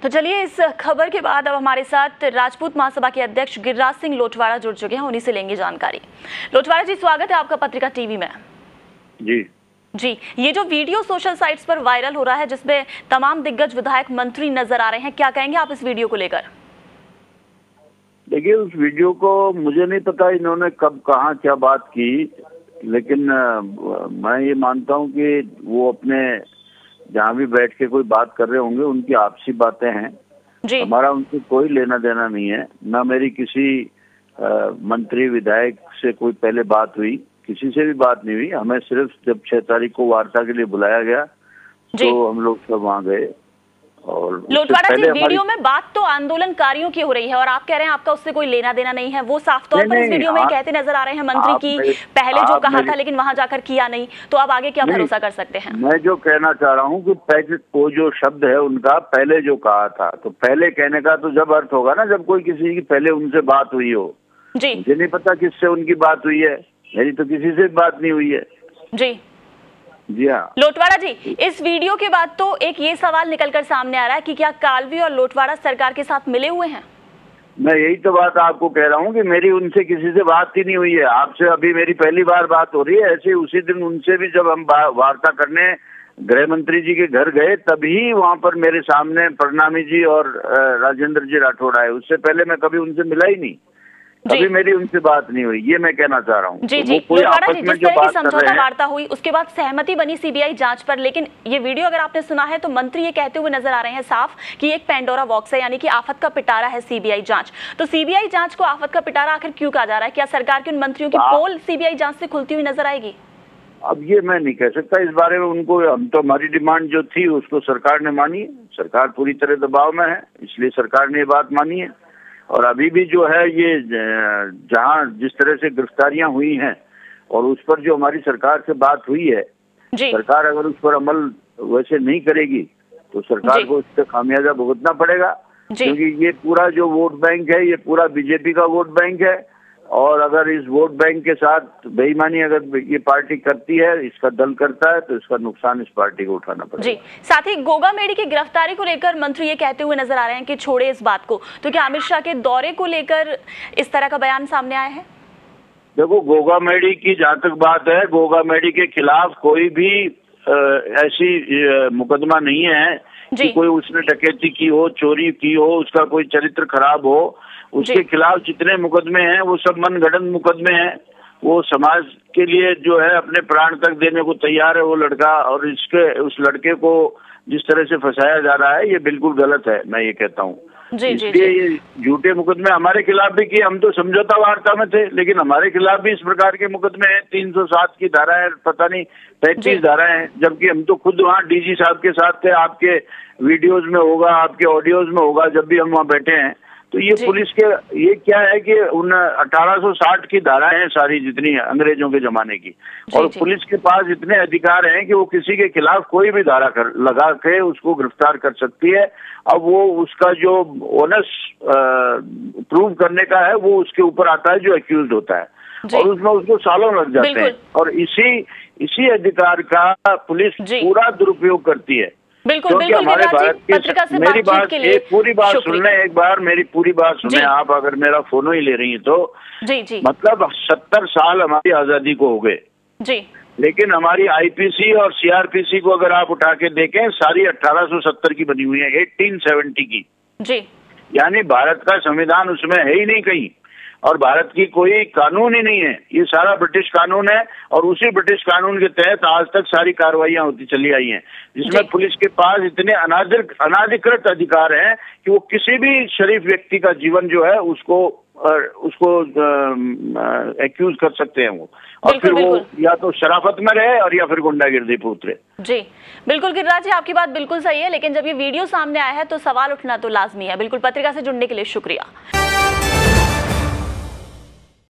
तो चलिए इस खबर के बाद अब हमारे साथ राजपूत महासभा के अध्यक्ष गिरिराज सिंह लोटवाड़ा जुड़ चुके हैं, उन्हीं से लेंगे जानकारी। लोटवाड़ा जी, स्वागत है आपका पत्रिका टीवी में। जी, ये जो वीडियो सोशल साइट्स पर वायरल हो रहा है जिसमें तमाम दिग्गज विधायक मंत्री नजर आ रहे हैं, क्या कहेंगे आप इस वीडियो को लेकर? देखिए, उस वीडियो को मुझे नहीं पता इन्होंने कब कहाँ क्या बात की, लेकिन मैं ये मानता हूँ कि वो अपने जहाँ भी बैठ के कोई बात कर रहे होंगे उनकी आपसी बातें हैं जी। हमारा उनसे कोई लेना देना नहीं है। ना मेरी किसी मंत्री विधायक से कोई पहले बात हुई, किसी से भी बात नहीं हुई। हमें सिर्फ जब 6 तारीख को वार्ता के लिए बुलाया गया तो हम लोग सब वहाँ गए। और लोटवाड़ा जी, वीडियो में बात तो आंदोलनकारियों की हो रही है और आप कह रहे हैं आपका उससे कोई लेना देना नहीं है। वो साफ तौर पर इस वीडियो में कहते नजर आ रहे हैं मंत्री की पहले जो कहा था लेकिन वहां जाकर किया नहीं, तो आप आगे क्या भरोसा कर सकते हैं? मैं जो कहना चाह रहा हूँ कि पहले वो जो शब्द है उनका पहले जो कहा था, तो पहले कहने का तो जब अर्थ होगा ना जब कोई किसी की पहले उनसे बात हुई हो जी। मुझे नहीं पता किससे उनकी बात हुई है, मेरी तो किसी से बात नहीं हुई है जी हाँ। लोटवाड़ा जी, इस वीडियो के बाद तो एक ये सवाल निकलकर सामने आ रहा है कि क्या कालवी और लोटवाड़ा सरकार के साथ मिले हुए हैं? मैं यही तो बात आपको कह रहा हूँ कि मेरी उनसे किसी से बात ही नहीं हुई है। आपसे अभी मेरी पहली बार बात हो रही है। ऐसे उसी दिन उनसे भी जब हम वार्ता करने गृह मंत्री जी के घर गए तभी वहाँ पर मेरे सामने प्रणामी जी और राजेंद्र जी राठौड़ आए। उससे पहले मैं कभी उनसे मिला ही नहीं, अभी मेरी उनसे बात नहीं हुई, ये मैं कहना चाह रहा हूँ। जी जी, लोटवाड़ा जी, जिस तरह की समझौता वार्ता हुई उसके बाद सहमति बनी सीबीआई जांच पर, लेकिन ये वीडियो अगर आपने सुना है तो मंत्री ये कहते हुए नजर आ रहे हैं साफ कि एक पेंडोरा बॉक्स है, यानी कि आफत का पिटारा है सीबीआई जांच। तो सीबीआई जांच को आफत का पिटारा आखिर क्यों कहा जा रहा है? क्या सरकार के उन मंत्रियों की पोल सीबीआई जांच से खुलती हुई नजर आएगी? अब ये मैं नहीं कह सकता इस बारे में। उनको हम तो हमारी डिमांड जो थी उसको सरकार ने मानी है। सरकार पूरी तरह दबाव में है, इसलिए सरकार ने ये बात मानी है। और अभी भी जो है ये जहाँ जिस तरह से गिरफ्तारियां हुई हैं और उस पर जो हमारी सरकार से बात हुई है, सरकार अगर उस पर अमल वैसे नहीं करेगी तो सरकार को उससे खामियाजा भुगतना पड़ेगा, क्योंकि ये पूरा जो वोट बैंक है ये पूरा बीजेपी का वोट बैंक है। और अगर इस वोट बैंक के साथ बेईमानी अगर ये पार्टी करती है, इसका दल करता है, तो इसका नुकसान इस पार्टी को उठाना पड़ेगा जी। साथ ही गोगा मेडी की गिरफ्तारी को लेकर मंत्री ये कहते हुए नजर आ रहे हैं कि छोड़े इस बात को, तो क्या अमित शाह के दौरे को लेकर इस तरह का बयान सामने आया है? देखो, गोगा मेडी की जहाँ तक बात है, गोगा मेडी के खिलाफ कोई भी ऐसी मुकदमा नहीं है कि कोई उसने डकैती की हो, चोरी की हो, उसका कोई चरित्र खराब हो। उसके खिलाफ जितने मुकदमे हैं वो सब मनगढ़ंत मुकदमे हैं। वो समाज के लिए जो है अपने प्राण तक देने को तैयार है वो लड़का, और उस लड़के को जिस तरह से फंसाया जा रहा है ये बिल्कुल गलत है, मैं ये कहता हूँ। इसलिए ये झूठे मुकदमे हमारे खिलाफ भी किए। हम तो समझौता वार्ता में थे, लेकिन हमारे खिलाफ भी इस प्रकार के मुकदमे हैं। 307 की धारा है, पता नहीं 35 धारा है, जबकि हम तो खुद वहाँ डीजी साहब के साथ थे। आपके वीडियोज में होगा, आपके ऑडियोज में होगा, जब भी हम वहाँ बैठे हैं। तो ये पुलिस के ये क्या है कि उन 1860 की धारा है सारी जितनी अंग्रेजों के जमाने की, और पुलिस के पास इतने अधिकार हैं कि वो किसी के खिलाफ कोई भी धारा लगा के उसको गिरफ्तार कर सकती है। अब वो उसका जो ओनस प्रूव करने का है वो उसके ऊपर आता है जो एक्यूज्ड होता है, और उसमें उसको सालों लग जाते हैं। और इसी अधिकार का पुलिस पूरा दुरुपयोग करती है। बिल्कुल बिल्कुल, हमारे भारत की मेरी बात पूरी बात सुनने, एक बार मेरी पूरी बात सुने आप। अगर मेरा फोन ही ले रही है तो मतलब 70 साल हमारी आजादी को हो गए जी, लेकिन हमारी आईपीसी और सीआरपीसी को अगर आप उठा के देखें सारी 1870 की बनी हुई है, 1870 की जी। यानी भारत का संविधान उसमें है ही नहीं कहीं, और भारत की कोई कानून ही नहीं है। ये सारा ब्रिटिश कानून है, और उसी ब्रिटिश कानून के तहत आज तक सारी कार्रवाइयां होती चली आई हैं, जिसमें पुलिस के पास इतने अनाधिकृत अधिकार हैं कि वो किसी भी शरीफ व्यक्ति का जीवन जो है उसको एक्यूज कर सकते हैं वो, और फिर वो या तो शराफत में रहे और या फिर गुंडागिर्दी पे उतरे जी। बिल्कुल गिरिराज जी, आपकी बात बिल्कुल सही है, लेकिन जब ये वीडियो सामने आया है तो सवाल उठना तो लाजमी है। बिल्कुल, पत्रिका से जुड़ने के लिए शुक्रिया।